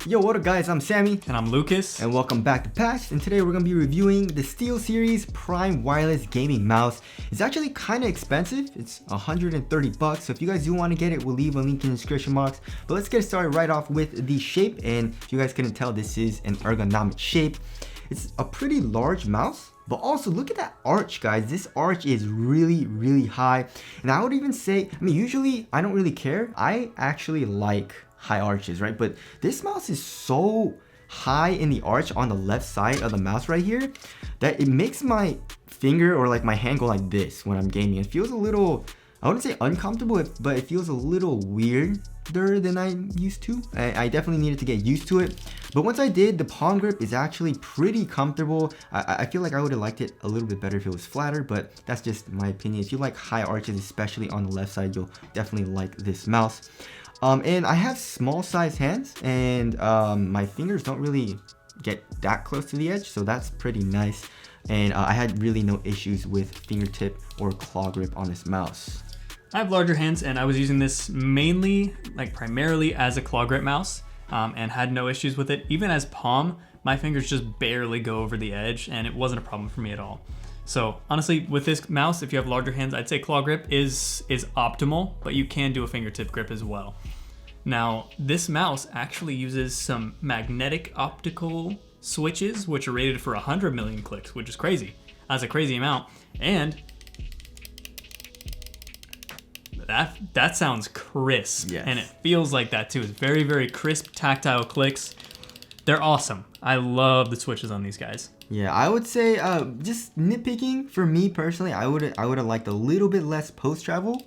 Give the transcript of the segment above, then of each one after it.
Yo, what up guys, I'm Sammy. And I'm Lucas. And welcome back to Patched, and today we're going to be reviewing the SteelSeries Prime Wireless Gaming Mouse. It's actually kind of expensive, it's $130, so if you guys do want to get it, we'll leave a link in the description box. But let's get started right off with the shape, and if you guys couldn't tell, this is an ergonomic shape. It's a pretty large mouse, but also look at that arch, guys. This arch is really high, and I would even say, usually I don't really care. I actually like high arches, right? But this mouse is so high in the arch on the left side of the mouse right here that it makes my finger or like my hand go like this when I'm gaming. It feels a little, I wouldn't say uncomfortable, but it feels a little weirder than I'm used to. I definitely needed to get used to it, but once I did, the palm grip is actually pretty comfortable. I feel like I would have liked it a little bit better if it was flatter, but that's just my opinion. If you like high arches, especially on the left side, you'll definitely like this mouse. And I have small size hands, and my fingers don't really get that close to the edge, so that's pretty nice. And I had really no issues with fingertip or claw grip on this mouse. I have larger hands, and I was using this primarily as a claw grip mouse, and had no issues with it. Even as palm, my fingers just barely go over the edge, and it wasn't a problem for me at all. So honestly, with this mouse, if you have larger hands, I'd say claw grip is optimal, but you can do a fingertip grip as well. Now, this mouse actually uses some magnetic optical switches, which are rated for 100 million clicks, which is crazy. That's a crazy amount. And that sounds crisp. Yes. And it feels like that too. It's very crisp, tactile clicks. They're awesome. I love the switches on these guys. Yeah, I would say just nitpicking for me personally, I would have liked a little bit less post travel,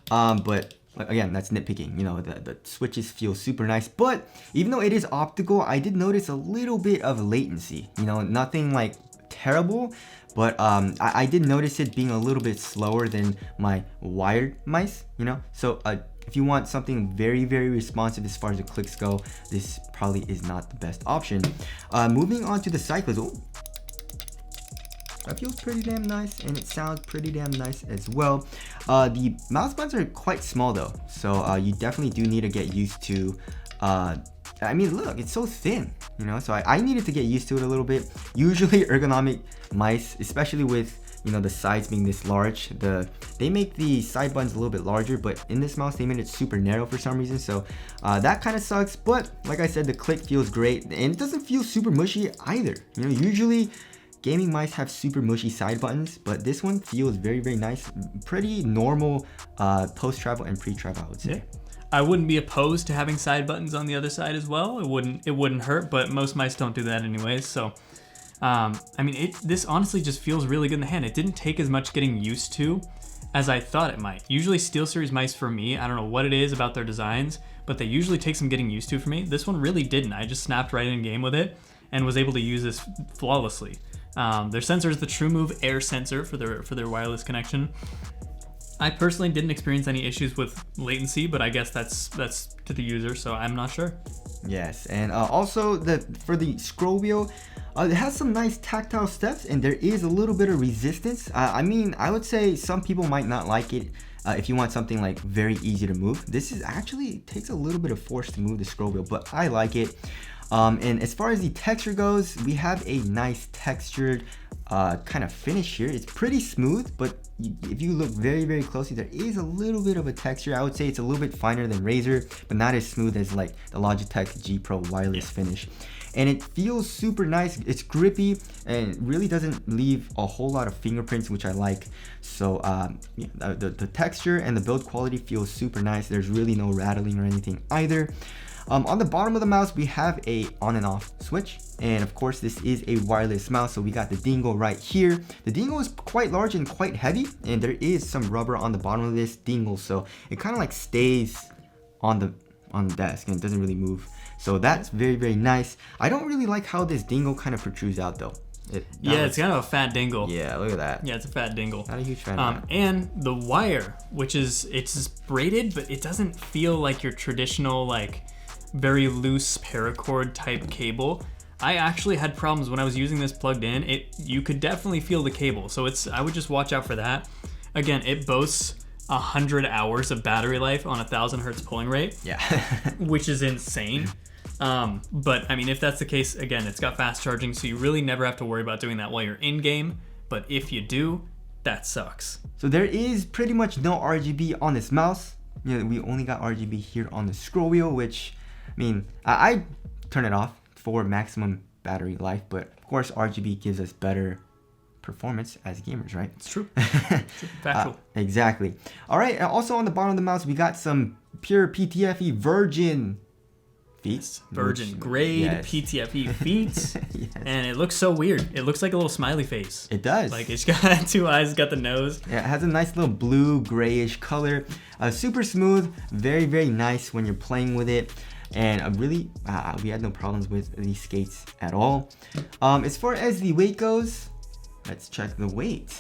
but again, that's nitpicking. You know, the switches feel super nice, but even though it is optical, I did notice a little bit of latency. You know, nothing like terrible, but I did notice it being a little bit slower than my wired mice. You know, so if you want something very responsive as far as the clicks go, this probably is not the best option. Moving on to the cyclist. Oh, that feels pretty damn nice, and it sounds pretty damn nice as well. The mouse buttons are quite small though, so you definitely do need to get used to. Look, it's so thin, you know, so I needed to get used to it a little bit. Usually ergonomic mice, especially with, you know, the sides being this large, they make the side buttons a little bit larger, but in this mouse they made it super narrow for some reason, so that kind of sucks. But like I said, the click feels great, and it doesn't feel super mushy either. You know, usually gaming mice have super mushy side buttons, but this one feels very nice. Pretty normal post travel and pre travel, I would say. Yeah. I wouldn't be opposed to having side buttons on the other side as well. It wouldn't hurt, but most mice don't do that anyways. So this honestly just feels really good in the hand. It didn't take as much getting used to as I thought it might. Usually SteelSeries mice for me, I don't know what it is about their designs, but they usually take some getting used to for me. This one really didn't. I just snapped right in game with it and was able to use this flawlessly. Their sensor is the TrueMove Air sensor for their wireless connection. I personally didn't experience any issues with latency, but I guess that's to the user, so I'm not sure. Yes, and also for the scroll wheel, it has some nice tactile steps, and there is a little bit of resistance. I would say some people might not like it. If you want something like very easy to move, this is actually takes a little bit of force to move the scroll wheel, but I like it. And as far as the texture goes, we have a nice textured kind of finish here. It's pretty smooth, but if you look very closely, there is a little bit of a texture. I would say it's a little bit finer than Razer, but not as smooth as like the Logitech G Pro wireless finish. And it feels super nice. It's grippy and really doesn't leave a whole lot of fingerprints, which I like. So the texture and the build quality feels super nice. There's really no rattling or anything either. On the bottom of the mouse, we have a on and off switch, and of course this is a wireless mouse, so we got the dingle right here. The dingle is quite large and quite heavy, and there is some rubber on the bottom of this dingle, so it kind of like stays on the desk and it doesn't really move. So that's very nice. I don't really like how this dingle kind of protrudes out though. It's kind of a fat dingle. Yeah, look at that. Yeah, it's a fat dingle. Not a huge fan of that. And the wire, it's braided, but it doesn't feel like your traditional like very loose paracord type cable. I actually had problems when I was using this plugged in. You could definitely feel the cable, so I would just watch out for that. Again, it boasts 100 hours of battery life on 1,000 hertz pulling rate. Yeah. Which is insane. But I mean, if that's the case, again, it's got fast charging, so you really never have to worry about doing that while you're in game. But if you do, that sucks. So there is pretty much no RGB on this mouse. You know, we only got RGB here on the scroll wheel, which, I mean, I turn it off for maximum battery life, but of course RGB gives us better performance as gamers, right? It's true. True. Factual. Exactly. All right, and also on the bottom of the mouse, we got some pure PTFE virgin feet. Virgin grade yes. PTFE feet. Yes. And it looks so weird. It looks like a little smiley face. It does. Like it's got 2 eyes, got the nose. Yeah, it has a nice little blue grayish color. Super smooth, very, very nice when you're playing with it. And really, we had no problems with these skates at all. As far as the weight goes, let's check the weight.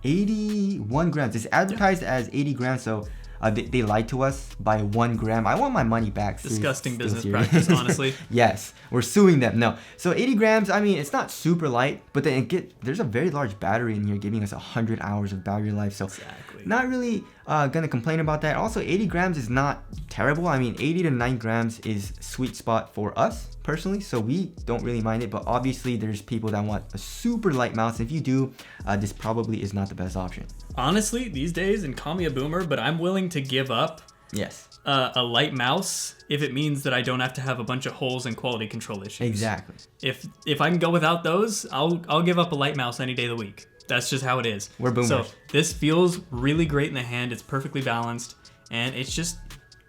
81 grams. It's advertised as 80 grams, so they lied to us by 1 gram. I want my money back. Disgusting business practice, honestly. Yes, we're suing them. No. So 80 grams, I mean, it's not super light, but then there's a very large battery in here giving us 100 hours of battery life. So Exactly. not really gonna complain about that. Also, 80 grams is not terrible. I mean, 80 to 9 grams is sweet spot for us personally, so we don't really mind it. But obviously, there's people that want a super light mouse. If you do, this probably is not the best option. Honestly, these days, and call me a boomer, but I'm willing to give up Yes. a light mouse if it means that I don't have to have a bunch of holes and quality control issues. Exactly. If I can go without those, I'll give up a light mouse any day of the week. That's just how it is. We're boomers. So this feels really great in the hand. It's perfectly balanced, and it's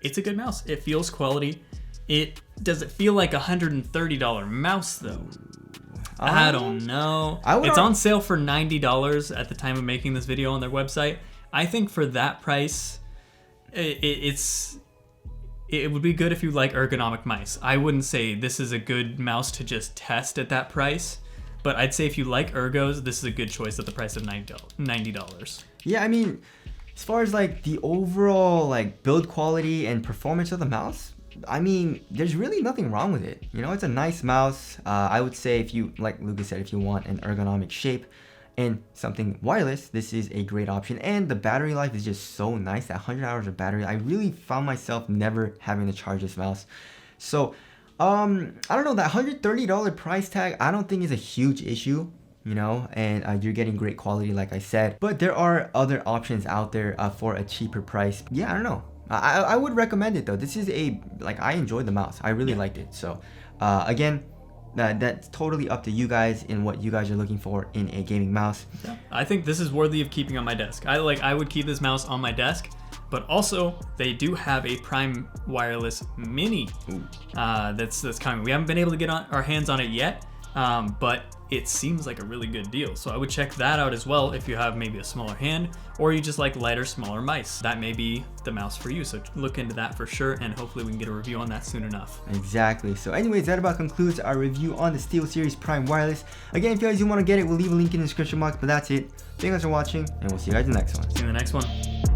a good mouse. It feels quality. Does it feel like $130 mouse though? I don't know. It's on sale for $90 at the time of making this video on their website. I think for that price, it would be good if you like ergonomic mice. I wouldn't say this is a good mouse to just test at that price, but I'd say if you like ergos, this is a good choice at the price of $90. Yeah, I mean, as far as like the overall like build quality and performance of the mouse, I mean, there's really nothing wrong with it. You know, it's a nice mouse. I would say if you, like Lucas said, if you want an ergonomic shape and something wireless, this is a great option. And the battery life is just so nice. That 100 hours of battery, I really found myself never having to charge this mouse. So, I don't know, that $130 price tag, I don't think is a huge issue. You know, and you're getting great quality, like I said. But there are other options out there for a cheaper price. Yeah, I don't know. I would recommend it though. This is I enjoyed the mouse. I really liked it. So again, that's totally up to you guys in what you guys are looking for in a gaming mouse. Yeah. I think this is worthy of keeping on my desk. I would keep this mouse on my desk, but also they do have a Prime Wireless Mini that's coming. We haven't been able to get our hands on it yet, but it seems like a really good deal. So I would check that out as well if you have maybe a smaller hand or you just like lighter, smaller mice. That may be the mouse for you. So look into that for sure, and hopefully we can get a review on that soon enough. Exactly. So anyways, that about concludes our review on the SteelSeries Prime Wireless. Again, if you guys do want to get it, we'll leave a link in the description box, but that's it. Thank you guys for watching, and we'll see you guys in the next one. See you in the next one.